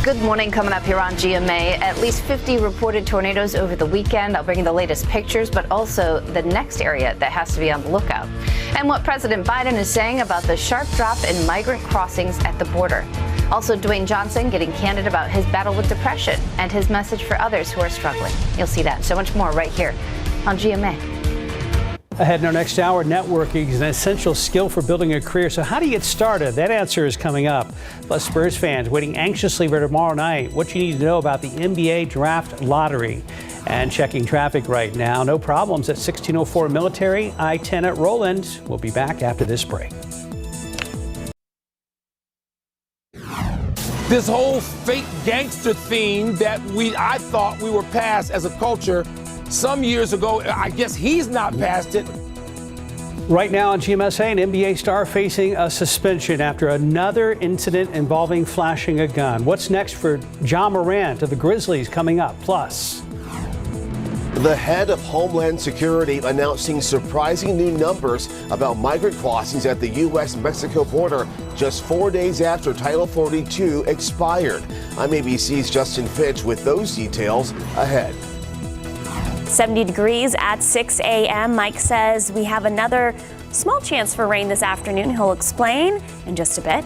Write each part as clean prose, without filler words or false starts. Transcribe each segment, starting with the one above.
Good morning. Coming up here on GMA, at least 50 reported tornadoes over the weekend. I'll bring you the latest pictures, but also the next area that has to be on the lookout. And what President Biden is saying about the sharp drop in migrant crossings at the border. Also, Dwayne Johnson getting candid about his battle with depression and his message for others who are struggling. You'll see that and so much more right here on GMA. Ahead in our next hour, networking is an essential skill for building a career. So how do you get started? That answer is coming up. Plus, Spurs fans waiting anxiously for tomorrow night. What you need to know about the NBA draft lottery. And checking traffic right now. No problems at 1604 Military, I-10 at Roland. We'll be back after this break. This whole fake gangster theme that I thought we were past as a culture some years ago, I guess he's not past it. Right now on GMSA, an NBA star facing a suspension after another incident involving flashing a gun. What's next for Ja Morant of the Grizzlies coming up? Plus, the head of Homeland Security announcing surprising new numbers about migrant crossings at the U.S.-Mexico border just 4 days after Title 42 expired. I'm ABC's Justin Fitch with those details ahead. 70 degrees at 6 a.m. Mike says we have another small chance for rain this afternoon. He'll explain in just a bit.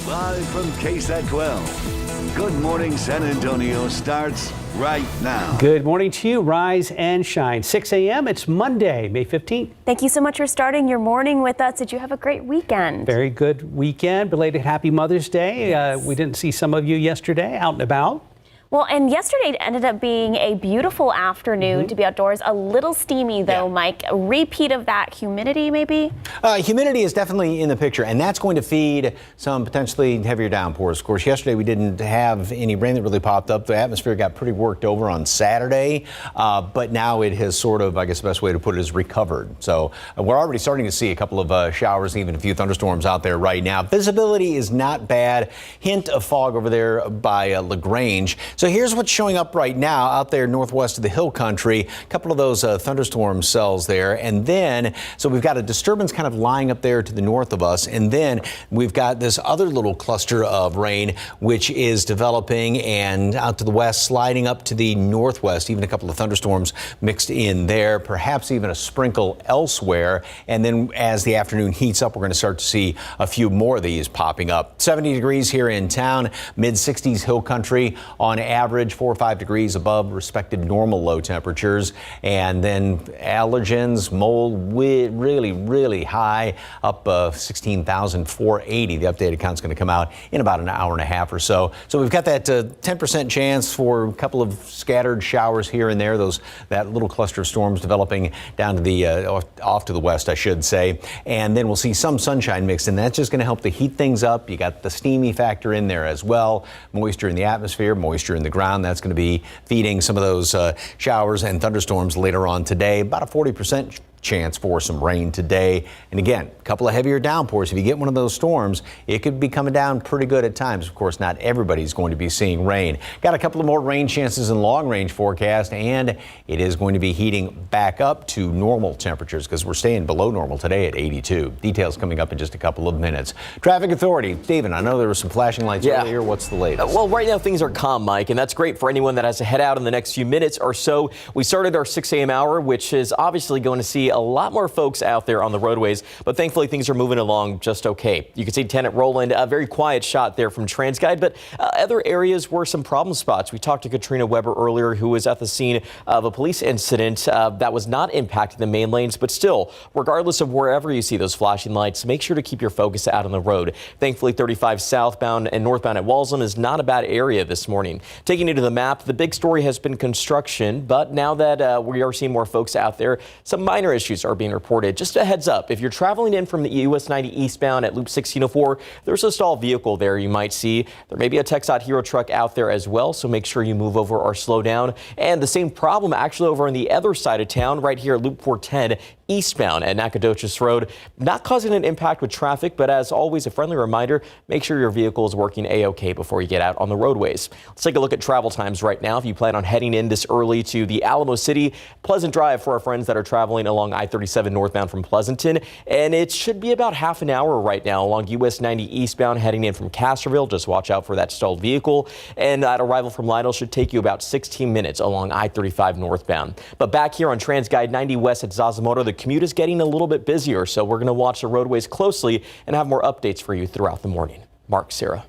Live from KSAT 12. Good morning, San Antonio starts right now. Good morning to you. Rise and shine. 6 a.m. It's Monday, May 15th. Thank you so much for starting your morning with us. Did you have a great weekend? Very good weekend. Belated Happy Mother's Day. Yes. We didn't see some of you yesterday out and about. Well, and yesterday ended up being a beautiful afternoon to be outdoors. A little steamy, though, Mike. A repeat of that humidity, maybe? Humidity is definitely in the picture, and that's going to feed some potentially heavier downpours. Of course, yesterday we didn't have any rain that really popped up. The atmosphere got pretty worked over on Saturday, but now it has sort of, I guess the best way to put it is recovered. So we're already starting to see a couple of showers, even a few thunderstorms out there right now. Visibility is not bad. Hint of fog over there by LaGrange. So here's what's showing up right now out there northwest of the hill country. A couple of those thunderstorm cells there. And then, so we've got a disturbance kind of lying up there to the north of us. And then we've got this other little cluster of rain, which is developing and out to the west, sliding up to the northwest. Even a couple of thunderstorms mixed in there, perhaps even a sprinkle elsewhere. And then as the afternoon heats up, we're going to start to see a few more of these popping up. 70 degrees here in town, mid 60s hill country on average, 4 or 5 degrees above respected normal low temperatures. And then allergens, mold, really high, up 16,480. The updated count's going to come out in about an hour and a half or so. So we've got that 10% chance for a couple of scattered showers here and there. That little cluster of storms developing down to the off to the west, I should say. And then we'll see some sunshine mixed in. That's just going to help to heat things up. You got the steamy factor in there as well. Moisture in the atmosphere, moisture in the ground. That's going to be feeding some of those showers and thunderstorms later on today. About a 40% chance for some rain today. And again, a couple of heavier downpours. If you get one of those storms, it could be coming down pretty good at times. Of course, not everybody's going to be seeing rain. Got a couple of more rain chances in long range forecast, and it is going to be heating back up to normal temperatures because we're staying below normal today at 82. Details coming up in just a couple of minutes. Traffic Authority, Stephen, I know there were some flashing lights earlier. What's the latest? Well, right now things are calm, Mike, and that's great for anyone that has to head out in the next few minutes or so. We started our 6 a.m. hour, which is obviously going to see a lot more folks out there on the roadways, but thankfully things are moving along just okay. You can see 10 at Roland, a very quiet shot there from TransGuide, but other areas were some problem spots. We talked to Katrina Weber earlier, who was at the scene of a police incident that was not impacting the main lanes, but still, regardless of wherever you see those flashing lights, make sure to keep your focus out on the road. Thankfully, 35 southbound and northbound at Walsall is not a bad area this morning. Taking you to the map, the big story has been construction, but now that we are seeing more folks out there, some minor issues are being reported. Just a heads up, if you're traveling in from the US 90 eastbound at Loop 1604, there's a stalled vehicle there you might see. There may be a TxDOT Hero truck out there as well, so make sure you move over or slow down. And the same problem actually over on the other side of town, right here at Loop 410 eastbound at Nacogdoches Road, not causing an impact with traffic, but as always, a friendly reminder, make sure your vehicle is working A-OK before you get out on the roadways. Let's take a look at travel times right now. If you plan on heading in this early to the Alamo City, pleasant drive for our friends that are traveling along I-37 northbound from Pleasanton, and it should be about half an hour right now along US 90 eastbound heading in from Castroville. Just watch out for that stalled vehicle, and that arrival from Lytle should take you about 16 minutes along I-35 northbound. But back here on TransGuide 90 West at Zazamoto, the commute is getting a little bit busier, so we're going to watch the roadways closely and have more updates for you throughout the morning. Mark, Sarah.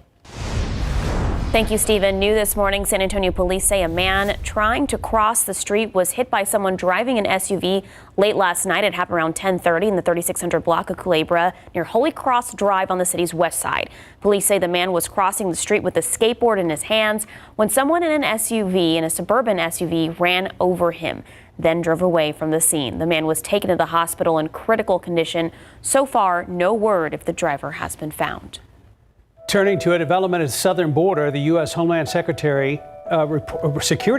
Thank you, Stephen. New this morning, San Antonio police say a man trying to cross the street was hit by someone driving an SUV late last night. It happened around 10:30 in the 3600 block of Culebra near Holy Cross Drive on the city's west side. Police say the man was crossing the street with a skateboard in his hands when someone in a suburban SUV, ran over him, then drove away from the scene. The man was taken to the hospital in critical condition. So far, no word if the driver has been found. Turning to a development at the southern border, the U.S. Homeland Security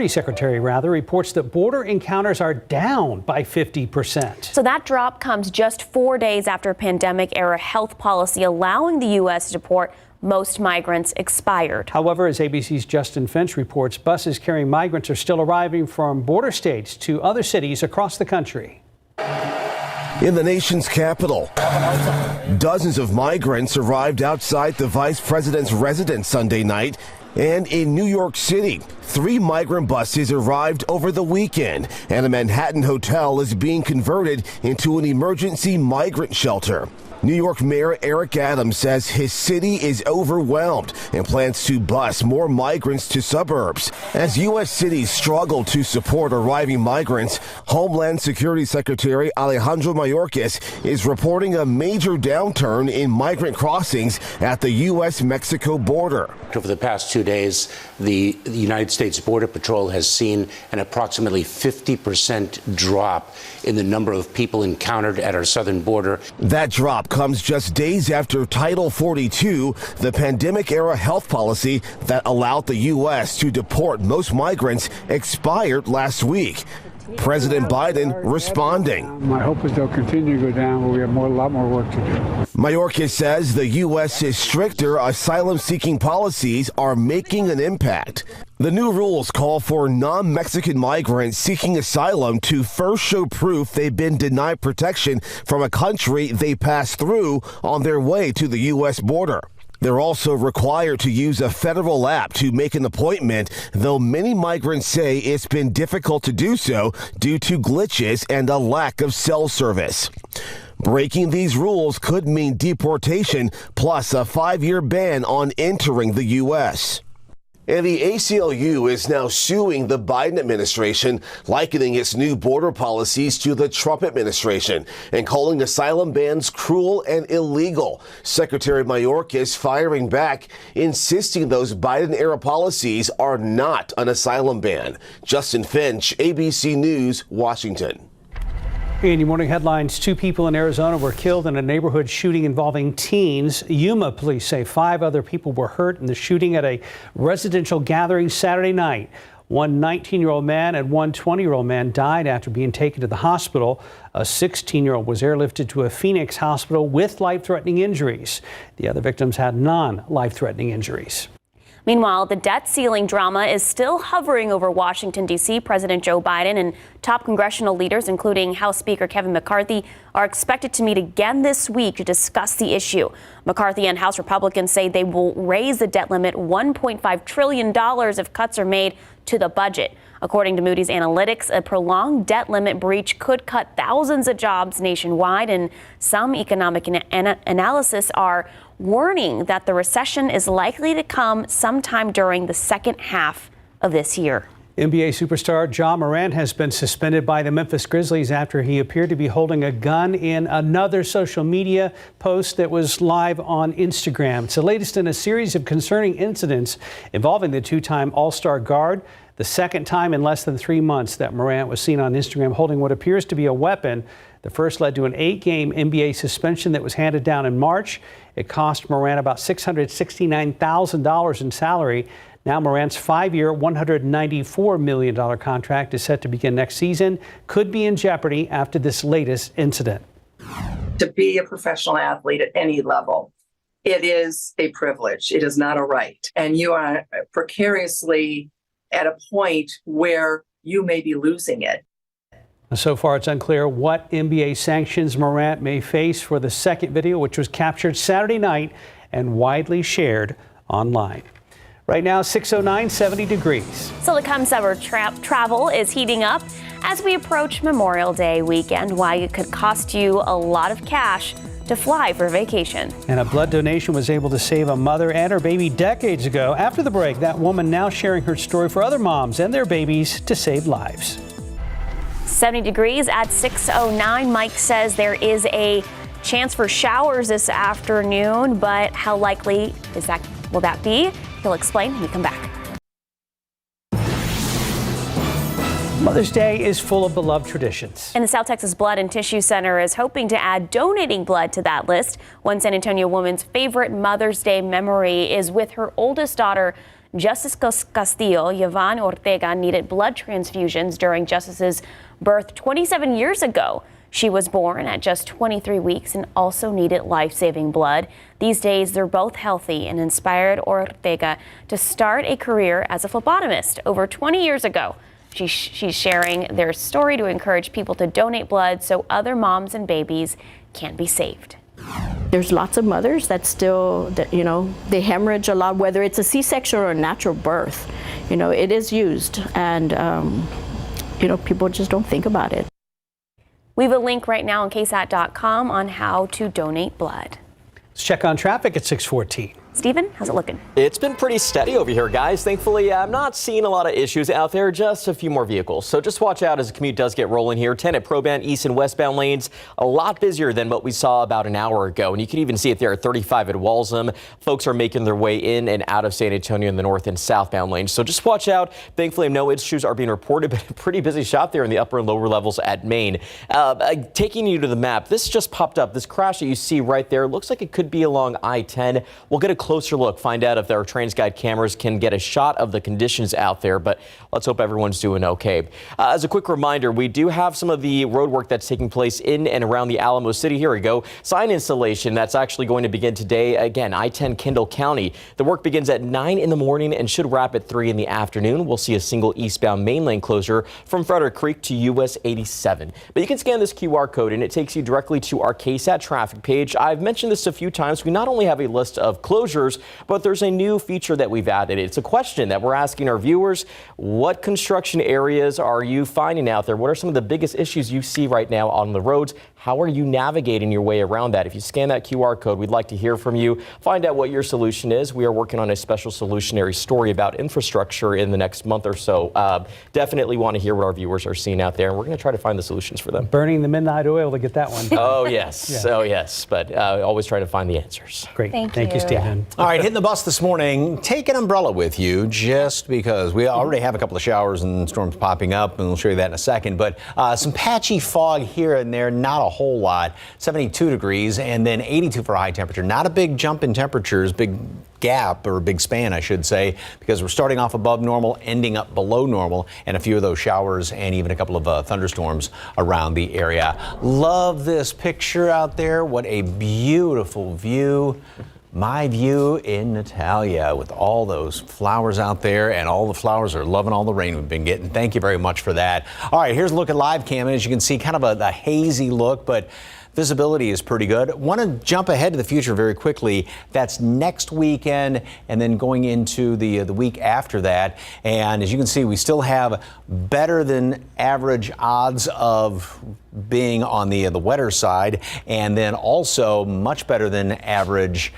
Secretary reports that border encounters are down by 50%. So that drop comes just 4 days after pandemic-era health policy allowing the U.S. to deport most migrants expired. However, as ABC's Justin Finch reports, buses carrying migrants are still arriving from border states to other cities across the country. In the nation's capital, dozens of migrants arrived outside the vice president's residence Sunday night. And in New York City, 3 migrant buses arrived over the weekend, and a Manhattan hotel is being converted into an emergency migrant shelter. New York Mayor Eric Adams says his city is overwhelmed and plans to bus more migrants to suburbs. As U.S. cities struggle to support arriving migrants, Homeland Security Secretary Alejandro Mayorkas is reporting a major downturn in migrant crossings at the U.S.-Mexico border. Over the past 2 days, the United States Border Patrol has seen an approximately 50% drop in the number of people encountered at our southern border. That drop comes just days after Title 42, the pandemic-era health policy that allowed the U.S. to deport most migrants, expired last week. President Biden responding. My hope is they'll continue to go down, but we have a lot more work to do. Mayorkas says the U.S.'s stricter asylum-seeking policies are making an impact. The new rules call for non-Mexican migrants seeking asylum to first show proof they've been denied protection from a country they passed through on their way to the U.S. border. They're also required to use a federal app to make an appointment, though many migrants say it's been difficult to do so due to glitches and a lack of cell service. Breaking these rules could mean deportation plus a 5-year ban on entering the U.S. And the ACLU is now suing the Biden administration, likening its new border policies to the Trump administration and calling asylum bans cruel and illegal. Secretary Mayorkas firing back, insisting those Biden-era policies are not an asylum ban. Justin Finch, ABC News, Washington. In your morning headlines, 2 people in Arizona were killed in a neighborhood shooting involving teens. Yuma police say 5 other people were hurt in the shooting at a residential gathering Saturday night. One 19-year-old man and one 20-year-old man died after being taken to the hospital. A 16-year-old was airlifted to a Phoenix hospital with life-threatening injuries. The other victims had non-life-threatening injuries. Meanwhile, the debt ceiling drama is still hovering over Washington, D.C. President Joe Biden and top congressional leaders, including House Speaker Kevin McCarthy, are expected to meet again this week to discuss the issue. McCarthy and House Republicans say they will raise the debt limit $1.5 trillion if cuts are made to the budget. According to Moody's Analytics, a prolonged debt limit breach could cut thousands of jobs nationwide, and some economic analysts are warning that the recession is likely to come sometime during the second half of this year. NBA superstar Ja Morant has been suspended by the Memphis Grizzlies after he appeared to be holding a gun in another social media post that was live on Instagram. It's the latest in a series of concerning incidents involving the 2-time All-Star guard. The second time in less than 3 months that Morant was seen on Instagram holding what appears to be a weapon. The first led to an 8-game NBA suspension that was handed down in March. It cost Morant about $669,000 in salary. Now Morant's 5-year, $194 million contract is set to begin next season, could be in jeopardy after this latest incident. To be a professional athlete at any level, it is a privilege. It is not a right. And you are precariously at a point where you may be losing it. So far, it's unclear what NBA sanctions Morant may face for the second video, which was captured Saturday night and widely shared online. Right now, 6:09, 70 degrees. So the come summer travel is heating up as we approach Memorial Day weekend. Why it could cost you a lot of cash to fly for vacation. And a blood donation was able to save a mother and her baby decades ago. After the break, that woman now sharing her story for other moms and their babies to save lives. 70 degrees at 6:09. Mike says there is a chance for showers this afternoon, but how likely will that be? He'll explain when we come back. Mother's Day is full of beloved traditions. And the South Texas Blood and Tissue Center is hoping to add donating blood to that list. One San Antonio woman's favorite Mother's Day memory is with her oldest daughter, Justice Castillo. Yvonne Ortega needed blood transfusions during Justice's birth 27 years ago. She was born at just 23 weeks and also needed life-saving blood. These days, they're both healthy and inspired Ortega to start a career as a phlebotomist over 20 years ago. She's sharing their story to encourage people to donate blood so other moms and babies can be saved. There's lots of mothers that still, they hemorrhage a lot, whether it's a C-section or a natural birth. It is used, and, people just don't think about it. We have a link right now on ksat.com on how to donate blood. Let's check on traffic at 6:14. Stephen, how's it looking? It's been pretty steady over here, guys. Thankfully, I'm not seeing a lot of issues out there, just a few more vehicles. So just watch out as the commute does get rolling here. 10 at Proban east and westbound lanes, a lot busier than what we saw about an hour ago. And you can even see it there at 35 at Walsham. Folks are making their way in and out of San Antonio in the north and southbound lanes. So just watch out. Thankfully, no issues are being reported, but a pretty busy shot there in the upper and lower levels at Main. Taking you to the map, this just popped up. This crash that you see right there looks like it could be along I-10. We'll get a closer look, find out if our TransGuide cameras can get a shot of the conditions out there, but let's hope everyone's doing okay. As a quick reminder, we do have some of the road work that's taking place in and around the Alamo City. Here we go. Sign installation that's actually going to begin today. Again, I-10 Kendall County. The work begins at 9 in the morning and should wrap at 3 in the afternoon. We'll see a single eastbound main lane closure from Frederick Creek to US 87. But you can scan this QR code and it takes you directly to our KSAT traffic page. I've mentioned this a few times. We not only have a list of closures, but there's a new feature that we've added. It's a question that we're asking our viewers. What construction areas are you finding out there? What are some of the biggest issues you see right now on the roads? How are you navigating your way around that? If you scan that QR code, we'd like to hear from you. Find out what your solution is. We are working on a special solutionary story about infrastructure in the next month or so. Definitely want to hear what our viewers are seeing out there, and we're going to try to find the solutions for them. Burning the midnight oil to get that one. Oh, yes. Yeah. Oh, yes. But always try to find the answers. Great. Thank you, Stephen. All right, hitting the bus this morning. Take an umbrella with you just because we already have a couple of showers and storms popping up, and we'll show you that in a second. But some patchy fog here and there, not a whole lot. 72 degrees and then 82 for a high temperature. Not a big jump in temperatures, big gap or a big span, I should say, because we're starting off above normal, ending up below normal, and a few of those showers and even a couple of thunderstorms around the area. Love this picture out there. What a beautiful view. My view in Natalia with all those flowers out there, and all the flowers are loving all the rain we've been getting. Thank you very much for that. All right, here's a look at live cam. As you can see, kind of a hazy look, but visibility is pretty good. Want to jump ahead to the future very quickly. That's next weekend and then going into the week after that. And as you can see, we still have better than average odds of being on the wetter side, and then also much better than average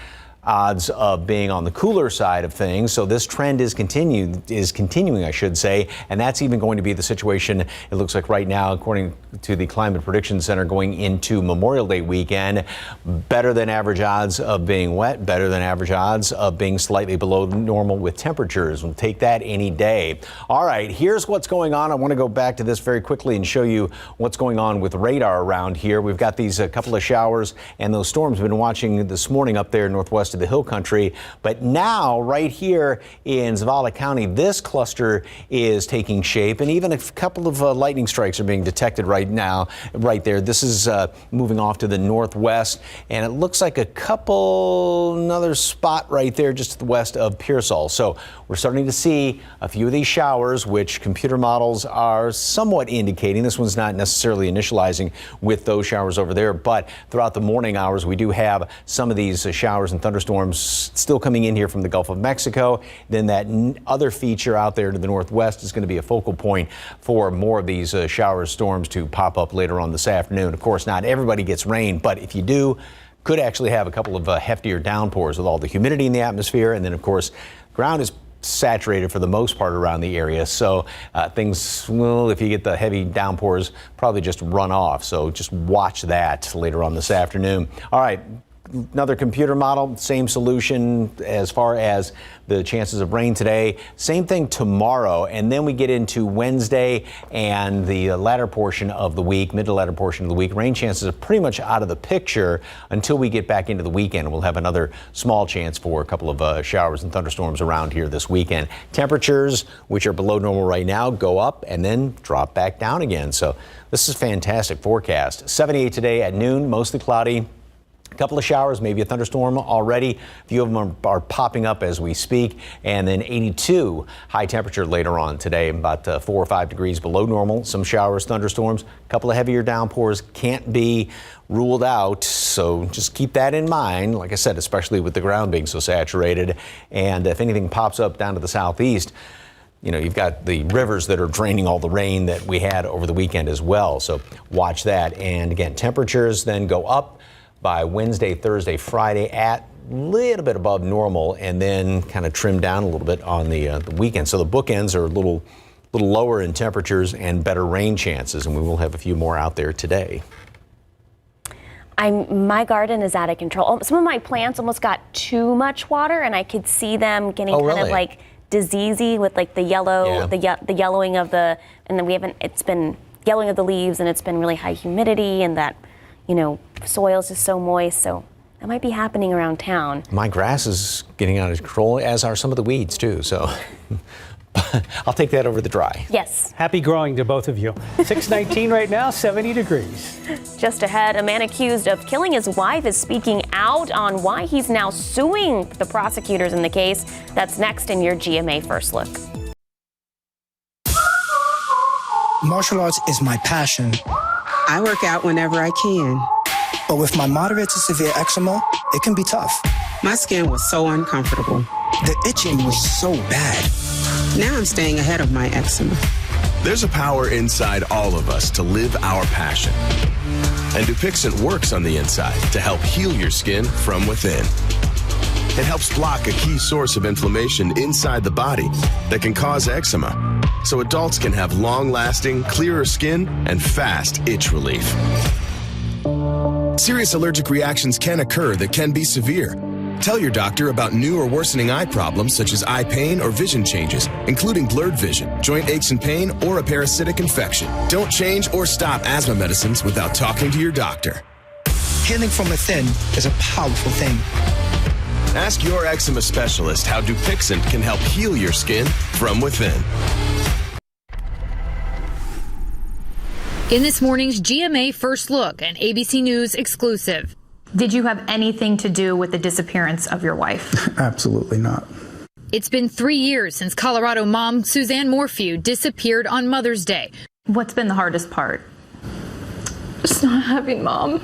odds of being on the cooler side of things. So this trend is continuing, I should say, and that's even going to be the situation, it looks like right now, according to the Climate Prediction Center, going into Memorial Day weekend. Better than average odds of being wet, better than average odds of being slightly below normal with temperatures. We'll take that any day. All right, here's what's going on. I want to go back to this very quickly and show you what's going on with radar around here. We've got these couple of showers and those storms we've been watching this morning up there northwest of the hill country. But now, right here in Zavala County, this cluster is taking shape, and even a couple of lightning strikes are being detected right now, right there. This is moving off to the northwest, and it looks like another spot right there just to the west of Pearsall. So we're starting to see a few of these showers, which computer models are somewhat indicating. This one's not necessarily initializing with those showers over there, but throughout the morning hours, we do have some of these showers and thunderstorms still coming in here from the Gulf of Mexico. Then that other feature out there to the northwest is going to be a focal point for more of these shower storms to pop up later on this afternoon. Of course, not everybody gets rain, but if you do, could actually have a couple of heftier downpours with all the humidity in the atmosphere. And then, of course, ground is saturated for the most part around the area. So things, well, if you get the heavy downpours, probably just run off. So just watch that later on this afternoon. All right. Another computer model, same solution as far as the chances of rain today. Same thing tomorrow, and then we get into Wednesday and the latter portion of the week, mid to latter portion of the week. Rain chances are pretty much out of the picture until we get back into the weekend. We'll have another small chance for a couple of showers and thunderstorms around here this weekend. Temperatures, which are below normal right now, go up and then drop back down again. So this is a fantastic forecast. 78 today at noon, mostly cloudy. A couple of showers, maybe a thunderstorm already. A few of them are popping up as we speak. And then 82 high temperature later on today, about 4 or 5 degrees below normal. Some showers, thunderstorms, a couple of heavier downpours can't be ruled out. So just keep that in mind. Like I said, especially with the ground being so saturated. And if anything pops up down to the southeast, you know, you've got the rivers that are draining all the rain that we had over the weekend as well. So watch that. And again, temperatures then go up by Wednesday, Thursday, Friday at a little bit above normal, and then kind of trim down a little bit on the weekend. So the bookends are a little lower in temperatures and better rain chances, and we will have a few more out there today. My garden is out of control. Some of my plants almost got too much water, and I could see them getting of like diseasey with like the yellow, the yellowing of the, and then it's been yellowing of the leaves, and it's been really high humidity, and that, you know, soil's just so moist. So that might be happening around town. My grass is getting out of control, as are some of the weeds too. So I'll take that over the dry. Yes. Happy growing to both of you. 6:19 right now, 70 degrees. Just ahead, a man accused of killing his wife is speaking out on why he's now suing the prosecutors in the case. That's next in your GMA First Look. Martial arts is my passion. I work out whenever I can. But with my moderate to severe eczema, it can be tough. My skin was so uncomfortable. The itching was so bad. Now I'm staying ahead of my eczema. There's a power inside all of us to live our passion. And Dupixent works on the inside to help heal your skin from within. It helps block a key source of inflammation inside the body that can cause eczema, so adults can have long-lasting, clearer skin and fast itch relief. Serious allergic reactions can occur that can be severe. Tell your doctor about new or worsening eye problems such as eye pain or vision changes, including blurred vision, joint aches and pain, or a parasitic infection. Don't change or stop asthma medicines without talking to your doctor. Healing from within is a powerful thing. Ask your eczema specialist how Dupixent can help heal your skin from within. In this morning's GMA First Look, an ABC News exclusive. Did you have anything to do with the disappearance of your wife? Absolutely not. It's been 3 years since Colorado mom Suzanne Morphew disappeared on Mother's Day. What's been the hardest part? Just not having mom.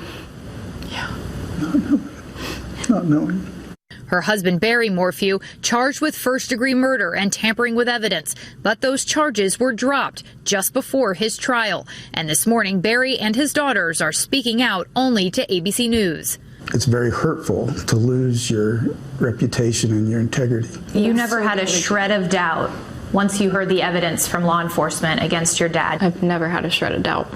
Yeah. Not knowing. Her husband, Barry Morphew, charged with first-degree murder and tampering with evidence. But those charges were dropped just before his trial. And this morning, Barry and his daughters are speaking out only to ABC News. It's very hurtful to lose your reputation and your integrity. You never had a shred of doubt once you heard the evidence from law enforcement against your dad? I've never had a shred of doubt.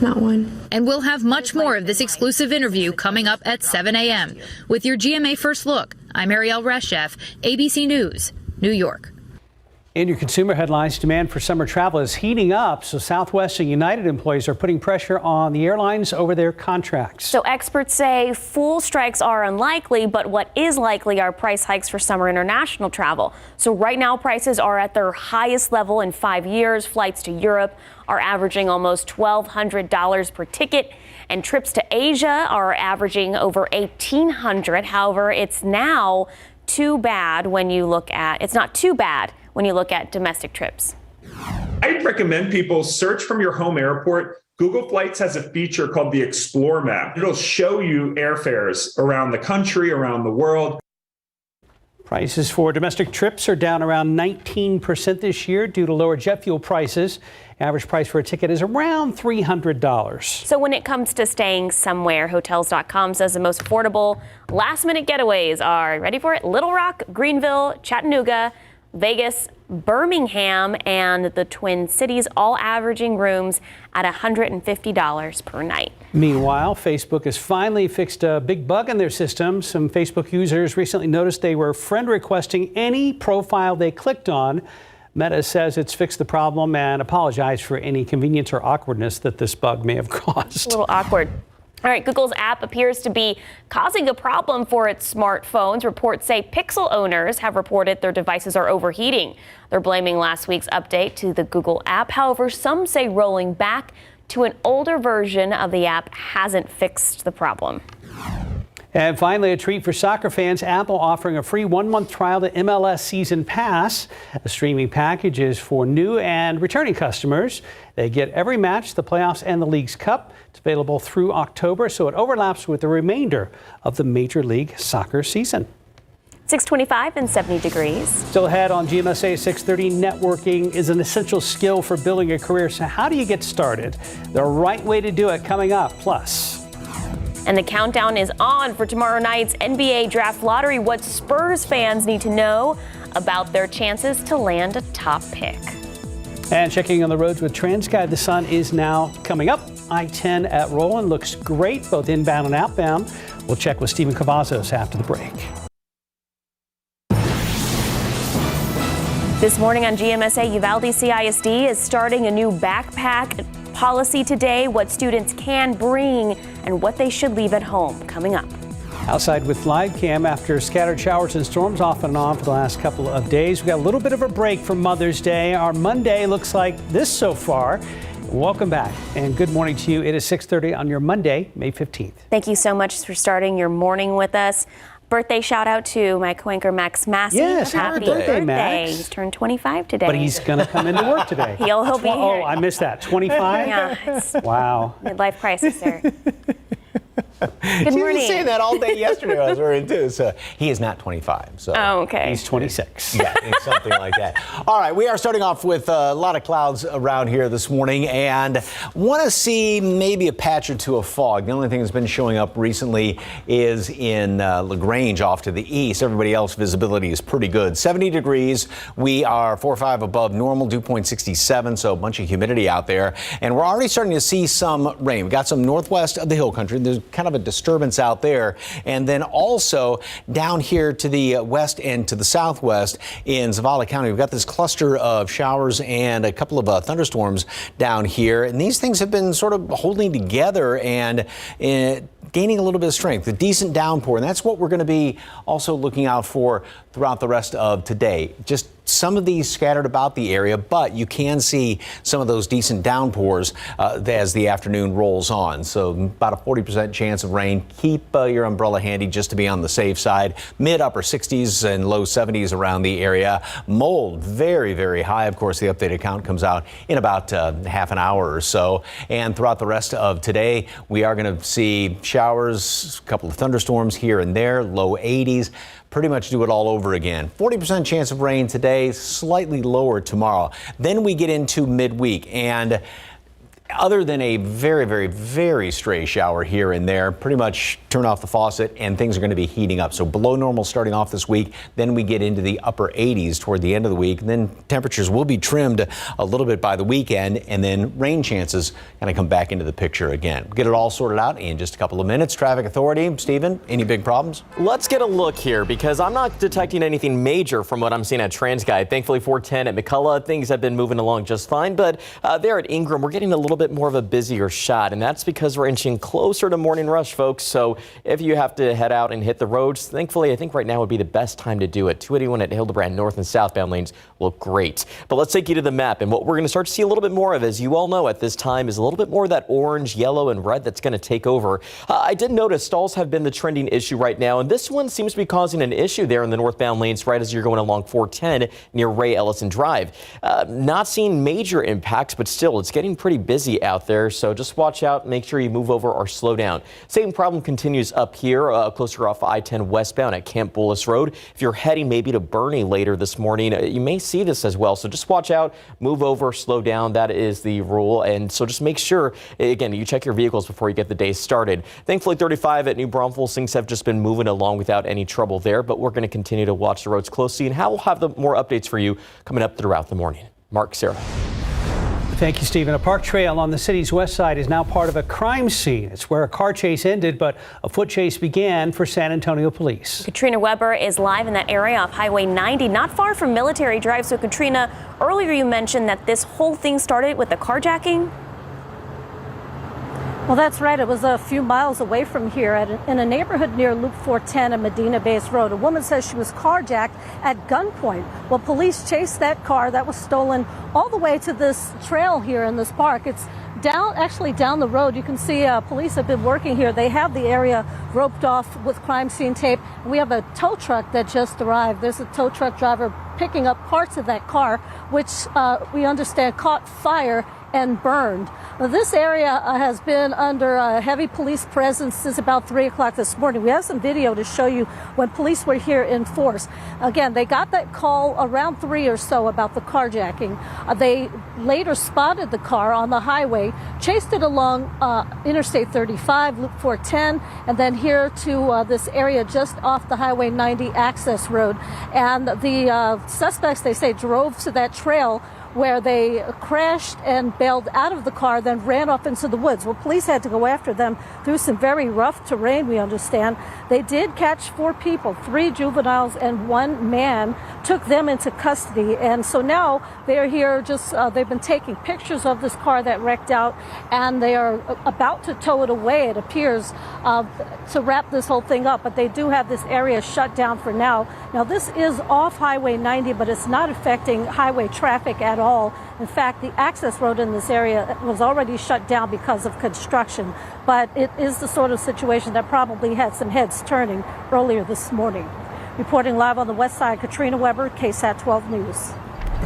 Not one. And we'll have much more of this exclusive interview coming up at 7 a.m. With your GMA First Look, I'm Ariel Reshef, ABC News, New York. In your consumer headlines, demand for summer travel is heating up, so Southwest and United employees are putting pressure on the airlines over their contracts. So experts say full strikes are unlikely, but what is likely are price hikes for summer international travel. So right now prices are at their highest level in 5 years. Flights to Europe are averaging almost $1,200 per ticket, and trips to Asia are averaging over $1,800. However, it's not too bad when you look at domestic trips. I'd recommend people search from your home airport. Google Flights has a feature called the Explore Map. It'll show you airfares around the country, around the world. Prices for domestic trips are down around 19% this year due to lower jet fuel prices. Average price for a ticket is around $300. So when it comes to staying somewhere, Hotels.com says the most affordable last-minute getaways are, ready for it, Little Rock, Greenville, Chattanooga, Vegas, Birmingham, and the Twin Cities, all averaging rooms at $150 per night. Meanwhile, Facebook has finally fixed a big bug in their system. Some Facebook users recently noticed they were friend requesting any profile they clicked on. Meta says it's fixed the problem and apologized for any inconvenience or awkwardness that this bug may have caused. A little awkward. All right, Google's app appears to be causing a problem for its smartphones. Reports say Pixel owners have reported their devices are overheating. They're blaming last week's update to the Google app. However, some say rolling back to an older version of the app hasn't fixed the problem. And finally, a treat for soccer fans. Apple offering a free 1-month trial to MLS Season Pass. The streaming package is for new and returning customers. They get every match, the playoffs and the League's Cup. It's available through October, so it overlaps with the remainder of the Major League Soccer season. 625 and 70 degrees. Still ahead on GMSA 630, networking is an essential skill for building a career. So how do you get started? The right way to do it coming up. Plus. And the countdown is on for tomorrow night's NBA Draft Lottery. What Spurs fans need to know about their chances to land a top pick. And checking on the roads with TransGuide, the sun is now coming up. I-10 at Roland looks great, both inbound and outbound. We'll check with Stephen Cavazos after the break. This morning on GMSA, Uvalde CISD is starting a new backpack policy today, what students can bring and what they should leave at home. Coming up. Outside with live cam after scattered showers and storms off and on for the last couple of days. We got a little bit of a break for Mother's Day. Our Monday looks like this so far. Welcome back and good morning to you. It is 6:30 on your Monday, May 15th. Thank you so much for starting your morning with us. Birthday shout out to my co-anchor Max Massey. Yes, happy birthday, Max. He's turned 25 today. But he's going to come into work today. He'll be here. Oh, I missed that. 25? Yeah. Wow. Midlife crisis there. Good morning. He was saying that all day yesterday. I was worried too. So he is not 25. So okay. He's 26. Yeah, something like that. All right, we are starting off with a lot of clouds around here this morning, and want to see maybe a patch or two of fog. The only thing that's been showing up recently is in LaGrange off to the east. Everybody else, visibility is pretty good. 70 degrees. We are 4 or 5 above normal. Dew point 67. So a bunch of humidity out there, and we're already starting to see some rain. We got some northwest of the hill country. There's kind of a disturbance out there, and then also down here to the west and to the southwest in Zavala County, we've got this cluster of showers and a couple of thunderstorms down here, and these things have been sort of holding together and gaining a little bit of strength, a decent downpour, and that's what we're going to be also looking out for throughout the rest of today. Just some of these scattered about the area, but you can see some of those decent downpours as the afternoon rolls on. So about a 40% chance of rain. Keep your umbrella handy just to be on the safe side. Mid-upper 60s and low 70s around the area. Mold very, very high. Of course, the updated count comes out in about half an hour or so. And throughout the rest of today, we are going to see showers, a couple of thunderstorms here and there, low 80s. Pretty much do it all over again. 40% chance of rain today, slightly lower tomorrow. Then we get into midweek, and Other than a very, very, very stray shower here and there, pretty much turn off the faucet and things are going to be heating up. So below normal starting off this week. Then we get into the upper 80s toward the end of the week. And then temperatures will be trimmed a little bit by the weekend. And then rain chances kind of come back into the picture again. We'll get it all sorted out in just a couple of minutes. Traffic Authority, Stephen, any big problems? Let's get a look here because I'm not detecting anything major from what I'm seeing at TransGuide. Thankfully, 410 at McCullough, things have been moving along just fine. But there at Ingram, we're getting a little bit more of a busier shot, and that's because we're inching closer to morning rush, folks. So if you have to head out and hit the roads, thankfully, I think right now would be the best time to do it. 281 at Hildebrand north and southbound lanes look great. But let's take you to the map, and what we're going to start to see a little bit more of, as you all know at this time, is a little bit more of that orange, yellow, and red that's going to take over. I did notice stalls have been the trending issue right now, and this one seems to be causing an issue there in the northbound lanes right as you're going along 410 near Ray Ellison Drive. Not seeing major impacts, but still, it's getting pretty busy out there, so just watch out, make sure you move over or slow down. Same problem continues up here, closer off I-10 westbound at Camp Bullis Road. If you're heading maybe to Bernie later this morning, you may see this as well, so just watch out, move over, slow down. That is the rule, and so just make sure, again, you check your vehicles before you get the day started. Thankfully, 35 at New Braunfels, things have just been moving along without any trouble there, but we're going to continue to watch the roads closely, and we'll have more updates for you coming up throughout the morning. Mark, Sarah. Thank you, Stephen. A park trail on the city's west side is now part of a crime scene. It's where a car chase ended, but a foot chase began for San Antonio police. Katrina Weber is live in that area off Highway 90, not far from Military Drive. So, Katrina, earlier you mentioned that this whole thing started with the carjacking. Well, that's right. It was a few miles away from here in a neighborhood near Loop 410 and Medina Base Road. A woman says she was carjacked at gunpoint. Well, police chased that car that was stolen all the way to this trail here in this park. It's actually down the road. You can see police have been working here. They have the area roped off with crime scene tape. And we have a tow truck that just arrived. There's a tow truck driver picking up parts of that car, which we understand caught fire and burned. Now, this area has been under heavy police presence since about 3 o'clock this morning. We have some video to show you when police were here in force. Again, they got that call around 3 or so about the carjacking. They later spotted the car on the highway, chased it along Interstate 35, Loop 410, and then here to this area just off the Highway 90 access road. And the suspects, they say, drove to that trail where they crashed and bailed out of the car, then ran off into the woods. Well, police had to go after them through some very rough terrain, we understand. They did catch 4 people, 3 juveniles and 1 man, took them into custody. And so now they're here they've been taking pictures of this car that wrecked out, and they are about to tow it away, it appears, to wrap this whole thing up. But they do have this area shut down for now. Now, this is off Highway 90, but it's not affecting highway traffic at all. In fact, the access road in this area was already shut down because of construction, but it is the sort of situation that probably had some heads turning earlier this morning. Reporting live on the west side, Katrina Weber, KSAT 12 News.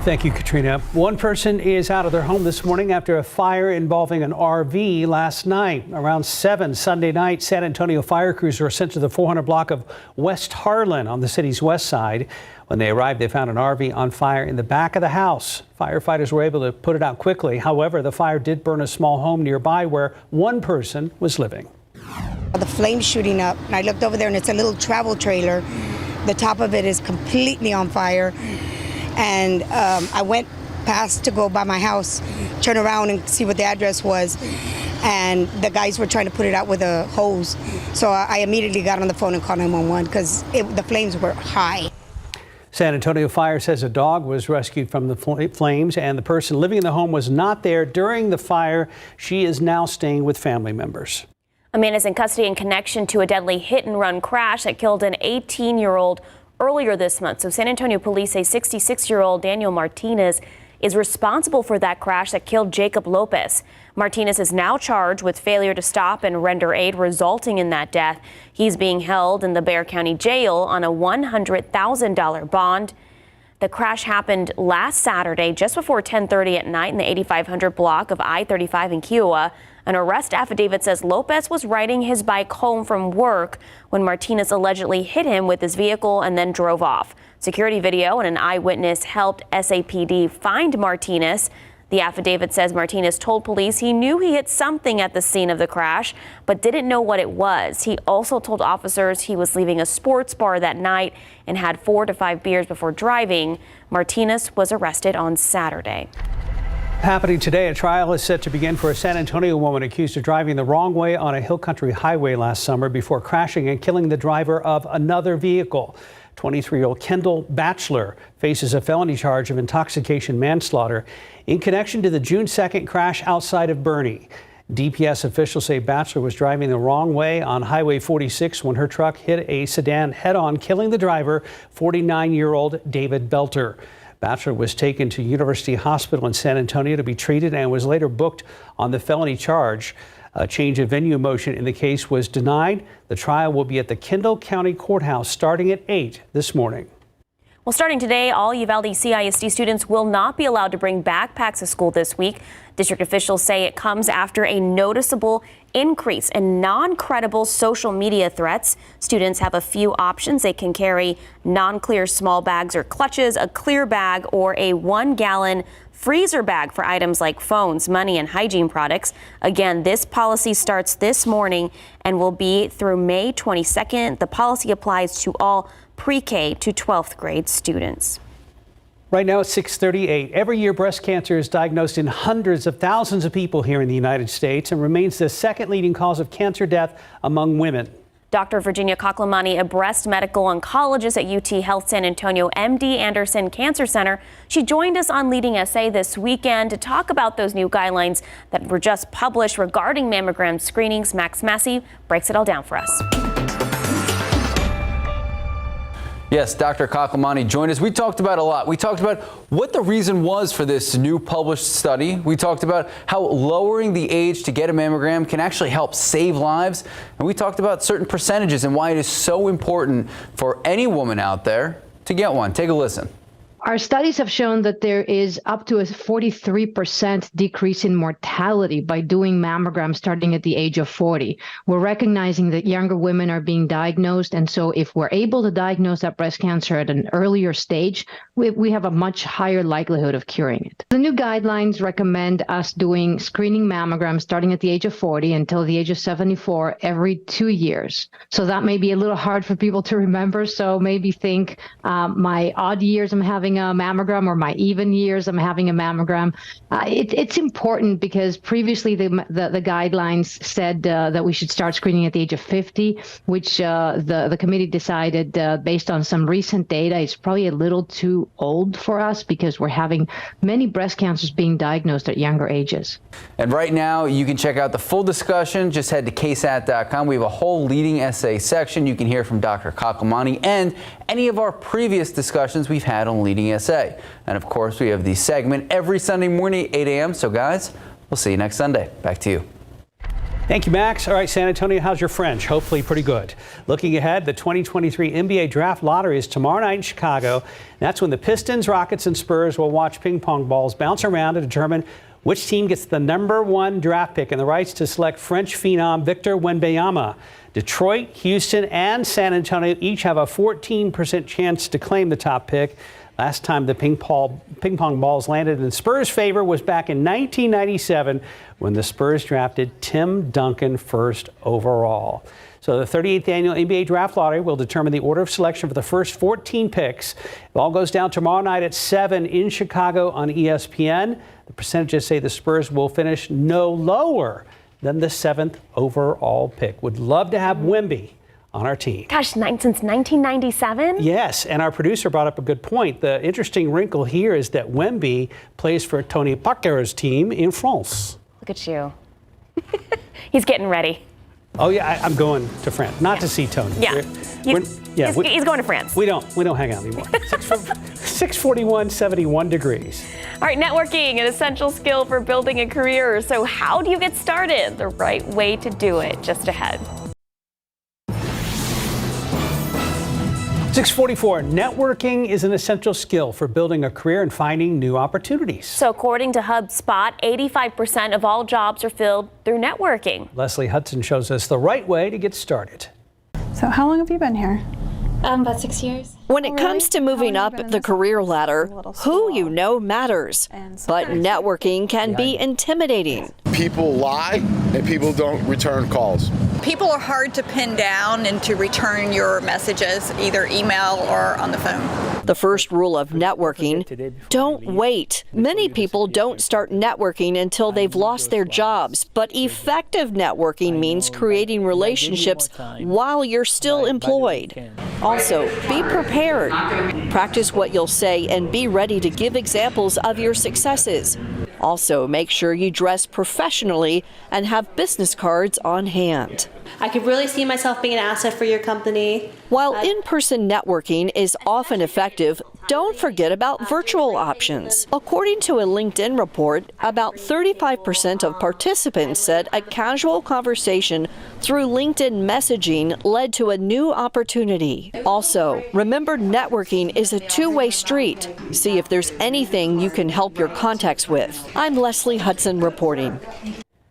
Thank you, Katrina. One person is out of their home this morning after a fire involving an RV last night. Around 7 Sunday night, San Antonio fire crews were sent to the 400 block of West Harlan on the city's west side. When they arrived, they found an RV on fire in the back of the house. Firefighters were able to put it out quickly. However, the fire did burn a small home nearby where one person was living. The flames shooting up, and I looked over there, and it's a little travel trailer. The top of it is completely on fire. And I went past to go by my house, turn around and see what the address was. And the guys were trying to put it out with a hose. So I immediately got on the phone and called 911 because the flames were high. San Antonio Fire says a dog was rescued from the flames and the person living in the home was not there during the fire. She is now staying with family members. A man is in custody in connection to a deadly hit-and-run crash that killed an 18-year-old earlier this month. So San Antonio police say 66-year-old Daniel Martinez is responsible for that crash that killed Jacob Lopez. Martinez is now charged with failure to stop and render aid resulting in that death. He's being held in the Bexar County Jail on a $100,000 bond. The crash happened last Saturday just before 10:30 at night in the 8500 block of I-35 in Kiowa. An arrest affidavit says Lopez was riding his bike home from work when Martinez allegedly hit him with his vehicle and then drove off. Security video and an eyewitness helped SAPD find Martinez. The affidavit says Martinez told police he knew he hit something at the scene of the crash, but didn't know what it was. He also told officers he was leaving a sports bar that night and had 4 to 5 beers before driving. Martinez was arrested on Saturday. Happening today, a trial is set to begin for a San Antonio woman accused of driving the wrong way on a hill country highway last summer before crashing and killing the driver of another vehicle. 23-year-old Kendall Batchelor faces a felony charge of intoxication manslaughter in connection to the June 2nd crash outside of Boerne. DPS officials say Batchelor was driving the wrong way on Highway 46 when her truck hit a sedan head-on, killing the driver, 49-year-old David Belter. Batchelor was taken to University Hospital in San Antonio to be treated and was later booked on the felony charge. A change of venue motion in the case was denied. The trial will be at the Kendall County Courthouse starting at 8 this morning. Well, starting today, all Uvalde CISD students will not be allowed to bring backpacks to school this week. District officials say it comes after a noticeable increase in non-credible social media threats. Students have a few options. They can carry non-clear small bags or clutches, a clear bag, or a 1-gallon freezer bag for items like phones, money, and hygiene products. Again, this policy starts this morning and will be through May 22nd. The policy applies to all pre-K to 12th grade students. Right now it's 6:38. Every year breast cancer is diagnosed in hundreds of thousands of people here in the United States and remains the second leading cause of cancer death among women. Dr. Virginia Kaklamani, a breast medical oncologist at UT Health San Antonio MD Anderson Cancer Center. She joined us on Leading SA this weekend to talk about those new guidelines that were just published regarding mammogram screenings. Max Massey breaks it all down for us. Yes, Dr. Kaklamani joined us. We talked about a lot. We talked about what the reason was for this new published study. We talked about how lowering the age to get a mammogram can actually help save lives. And we talked about certain percentages and why it is so important for any woman out there to get one. Take a listen. Our studies have shown that there is up to a 43% decrease in mortality by doing mammograms starting at the age of 40. We're recognizing that younger women are being diagnosed, and so if we're able to diagnose that breast cancer at an earlier stage, we have a much higher likelihood of curing it. The new guidelines recommend us doing screening mammograms starting at the age of 40 until the age of 74 every 2 years. So that may be a little hard for people to remember, so maybe think my odd years I'm having a mammogram or my even years I'm having a mammogram. It's important because previously the guidelines said that we should start screening at the age of 50, which the committee decided based on some recent data is probably a little too old for us because we're having many breast cancers being diagnosed at younger ages. And right now you can check out the full discussion. Just head to ksat.com. We have a whole Leading SA section. You can hear from Dr. Kaklamani and any of our previous discussions we've had on Leading SA. And of course, we have the segment every Sunday morning at 8 a.m. So guys, we'll see you next Sunday. Back to you. Thank you, Max. All right, San Antonio, how's your French? Hopefully pretty good. Looking ahead, the 2023 NBA Draft Lottery is tomorrow night in Chicago. That's when the Pistons, Rockets, and Spurs will watch ping pong balls bounce around to determine which team gets the #1 draft pick and the rights to select French phenom Victor Wembanyama. Detroit, Houston, and San Antonio each have a 14% chance to claim the top pick. Last time the ping pong balls landed in Spurs' favor was back in 1997 when the Spurs drafted Tim Duncan first overall. So the 38th annual NBA Draft Lottery will determine the order of selection for the first 14 picks. It all goes down tomorrow night at 7 in Chicago on ESPN. The percentages say the Spurs will finish no lower than the 7th overall pick. Would love to have Wemby on our team. Gosh, since 1997? Yes, and our producer brought up a good point. The interesting wrinkle here is that Wemby plays for Tony Parker's team in France. Look at you. He's getting ready. Oh yeah, I'm going to France, not to see Tony. Yeah, he's going to France. We don't hang out anymore. 641, 71 degrees. All right, networking, an essential skill for building a career. So how do you get started? The right way to do it, just ahead. 644, networking is an essential skill for building a career and finding new opportunities. So according to HubSpot, 85% of all jobs are filled through networking. Leslie Hudson shows us the right way to get started. So how long have you been here? About 6 years. When it comes to moving up the career ladder, who you know matters. But networking can be intimidating. People lie and people don't return calls. People are hard to pin down and to return your messages, either email or on the phone. The first rule of networking, don't wait. Many people don't start networking until they've lost their jobs, but effective networking means creating relationships while you're still employed. Also, be prepared. Practice what you'll say and be ready to give examples of your successes. Also, make sure you dress professionally and have business cards on hand. I could really see myself being an asset for your company. While in-person networking is often effective, don't forget about virtual options. According to a LinkedIn report, about 35% of participants said a casual conversation through LinkedIn messaging led to a new opportunity. Also, remember networking is a two-way street. See if there's anything you can help your contacts with. I'm Leslie Hudson reporting.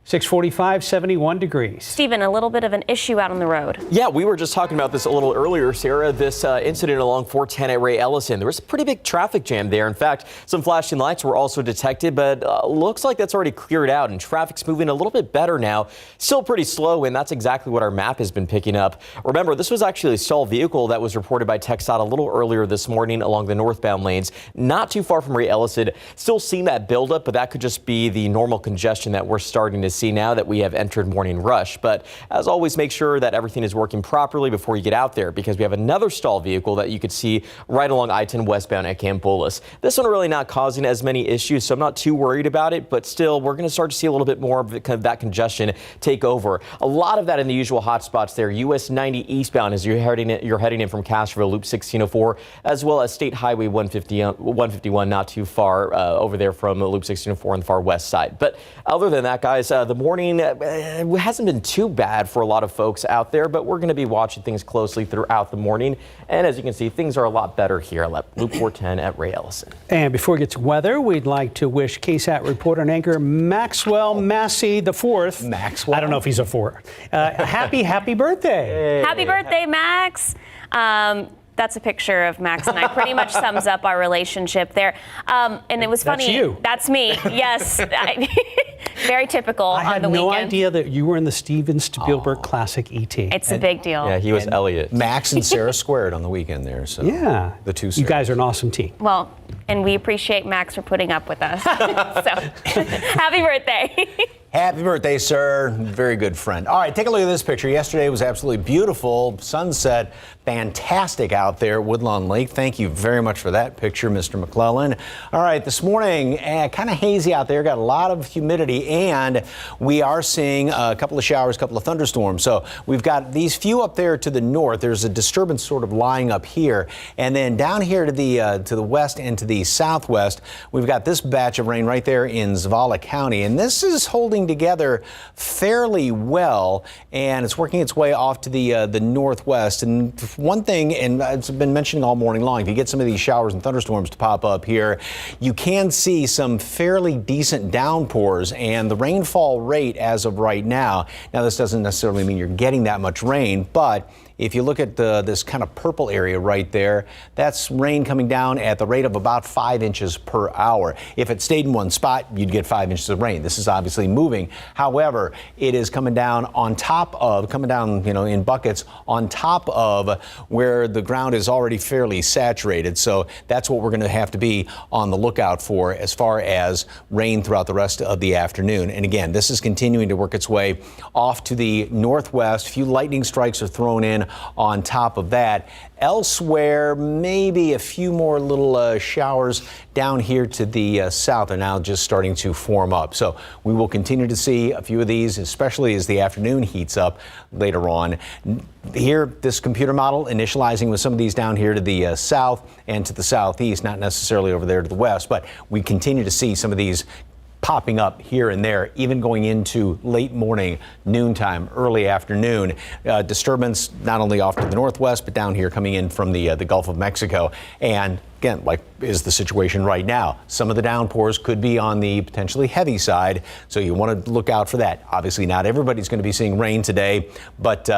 645, 71 degrees. Stephen, a little bit of an issue out on the road. Yeah, we were just talking about this a little earlier, Sarah. This incident along 410 at Ray Ellison. There was a pretty big traffic jam there. In fact, some flashing lights were also detected, but looks like that's already cleared out and traffic's moving a little bit better now. Still pretty slow, and that's exactly what our map has been picking up. Remember, this was actually a stalled vehicle that was reported by TxDOT a little earlier this morning along the northbound lanes, not too far from Ray Ellison. Still seeing that buildup, but that could just be the normal congestion that we're starting to see now that we have entered morning rush. But as always, make sure that everything is working properly before you get out there, because we have another stalled vehicle that you could see right along I-10 westbound at Campolis. This one really not causing as many issues, so I'm not too worried about it, but still we're going to start to see a little bit more of that congestion take over. A lot of that in the usual hot spots there. US 90 eastbound as you're heading in from Castroville, Loop 1604, as well as State Highway 151 not too far over there from Loop 1604 on the far west side. But other than that, guys, the morning hasn't been too bad for a lot of folks out there, but we're going to be watching things closely throughout the morning. And as you can see, things are a lot better here at Loop 410 at Ray Ellison. And before we get to weather, we'd like to wish KSAT reporter and anchor Maxwell Massey IV. Maxwell? I don't know if he's a four. Happy birthday. Hey. Happy birthday, Max. That's a picture of Max and I. Pretty much sums up our relationship there. And it was funny. That's you. That's me. Yes. Very typical on the weekend. I had no idea that you were in the Steven Spielberg classic E.T. It's a big deal. Yeah, he was Elliot. Max and Sarah squared on the weekend there. So yeah. The two Sarahs. You guys are an awesome team. Well, and we appreciate Max for putting up with us. So, happy birthday. Happy birthday, sir. Very good friend. All right, take a look at this picture. Yesterday was absolutely beautiful. Sunset, fantastic out there at Woodlawn Lake. Thank you very much for that picture, Mr. McClellan. All right, this morning, kind of hazy out there. Got a lot of humidity, and we are seeing a couple of showers, a couple of thunderstorms. So we've got these few up there to the north. There's a disturbance sort of lying up here. And then down here to the west and to the southwest, we've got this batch of rain right there in Zavala County. And this is holding together fairly well, and it's working its way off to the northwest. And one thing, and I've been mentioning all morning long, if you get some of these showers and thunderstorms to pop up here, you can see some fairly decent downpours, and the rainfall rate as of right now, this doesn't necessarily mean you're getting that much rain, but if you look at this kind of purple area right there, that's rain coming down at the rate of about 5 inches per hour. If it stayed in one spot, you'd get 5 inches of rain. This is obviously moving. However, it is coming down in buckets on top of where the ground is already fairly saturated. So that's what we're going to have to be on the lookout for as far as rain throughout the rest of the afternoon. And again, this is continuing to work its way off to the northwest. A few lightning strikes are thrown in on top of that. Elsewhere, maybe a few more little showers down here to the south are now just starting to form up. So we will continue to see a few of these, especially as the afternoon heats up later on. Here, this computer model initializing with some of these down here to the south and to the southeast, not necessarily over there to the west, but we continue to see some of these popping up here and there, even going into late morning, noontime, early afternoon. Disturbance not only off to the northwest, but down here coming in from the Gulf of Mexico. And again, like is the situation right now. Some of the downpours could be on the potentially heavy side, so you want to look out for that. Obviously, not everybody's going to be seeing rain today, but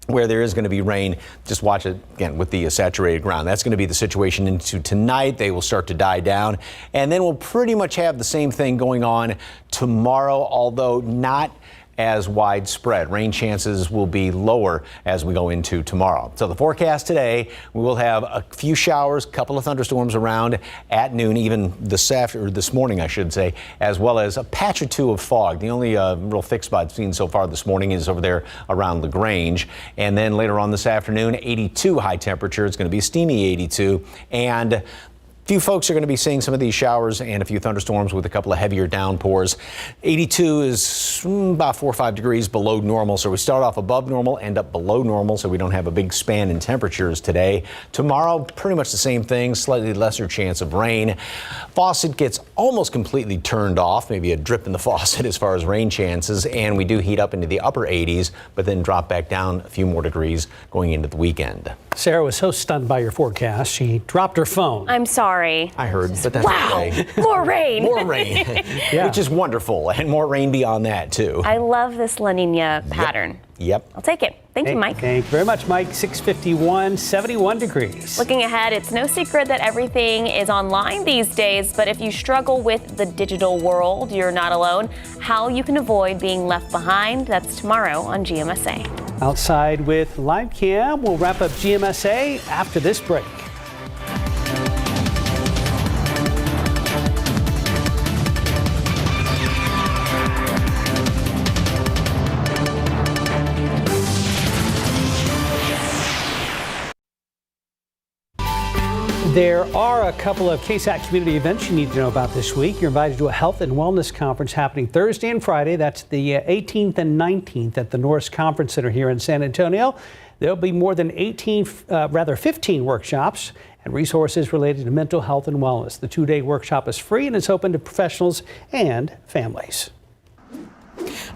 where there is going to be rain. Just watch it again with the saturated ground. That's going to be the situation into tonight. They will start to die down, and then we'll pretty much have the same thing going on tomorrow, although not as widespread. Rain chances will be lower as we go into tomorrow. So the forecast today, we will have a few showers, a couple of thunderstorms around at noon, even this morning, I should say, as well as a patch or two of fog. The only real thick spot seen so far this morning is over there around LaGrange. And then later on this afternoon, 82 high temperature. It's going to be steamy 82. And few folks are going to be seeing some of these showers and a few thunderstorms with a couple of heavier downpours. 82 is about 4 or 5 degrees below normal. So we start off above normal, end up below normal. So we don't have a big span in temperatures today. Tomorrow, pretty much the same thing, slightly lesser chance of rain. Faucet gets almost completely turned off, maybe a drip in the faucet as far as rain chances. And we do heat up into the upper 80s, but then drop back down a few more degrees going into the weekend. Sarah was so stunned by your forecast, she dropped her phone. I'm sorry. I heard, but that's okay. More rain. More rain, which is wonderful, and more rain beyond that, too. I love this La Nina pattern. Yep. I'll take it. Thank you, Mike. Thank you very much, Mike. 651, 71 degrees. Looking ahead, it's no secret that everything is online these days, but if you struggle with the digital world, you're not alone. How you can avoid being left behind, that's tomorrow on GMSA. Outside with Live Cam, we'll wrap up GMSA after this break. There are a couple of KSAT community events you need to know about this week. You're invited to a health and wellness conference happening Thursday and Friday. That's the 18th and 19th at the Norris Conference Center here in San Antonio. There'll be more than 15 workshops and resources related to mental health and wellness. The two-day workshop is free and it's open to professionals and families.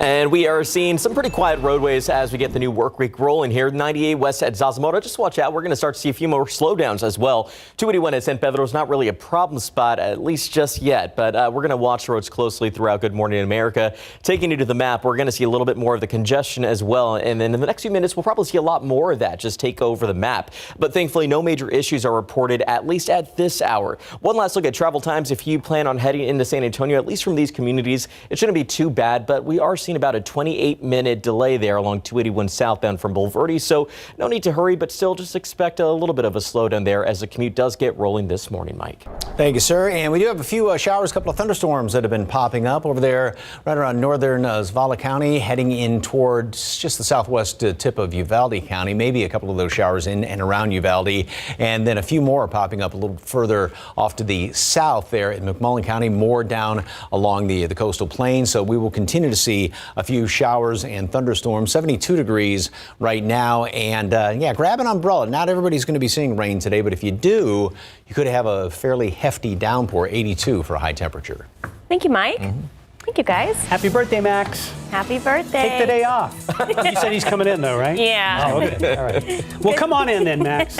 And we are seeing some pretty quiet roadways as we get the new work week rolling here. 98 west at Zarzamora. Just watch out. We're going to start to see a few more slowdowns as well. 281 at San Pedro is not really a problem spot, at least just yet. But we're going to watch the roads closely throughout Good Morning America. Taking you to the map, we're going to see a little bit more of the congestion as well. And then in the next few minutes, we'll probably see a lot more of that just take over the map. But thankfully, no major issues are reported, at least at this hour. One last look at travel times. If you plan on heading into San Antonio, at least from these communities, it shouldn't be too bad. But we are seeing about a 28-minute delay there along 281 southbound from Bulverde, so no need to hurry, but still just expect a little bit of a slowdown there as the commute does get rolling this morning, Mike. Thank you, sir. And we do have a few showers, a couple of thunderstorms that have been popping up over there right around northern Zavala County, heading in towards just the southwest tip of Uvalde County. Maybe a couple of those showers in and around Uvalde, and then a few more popping up a little further off to the south there in McMullen County, more down along the coastal plain. So we will continue to see a few showers and thunderstorms. 72 degrees right now, and yeah, grab an umbrella. Not everybody's going to be seeing rain today, but if you do, you could have a fairly hefty downpour. 82 for a high temperature. Thank you, Mike. Thank you, guys. Happy birthday, Max. Happy birthday. Take the day off. You said he's coming in, though, right? Yeah. Oh, okay. All right. Well, come on in then, Max.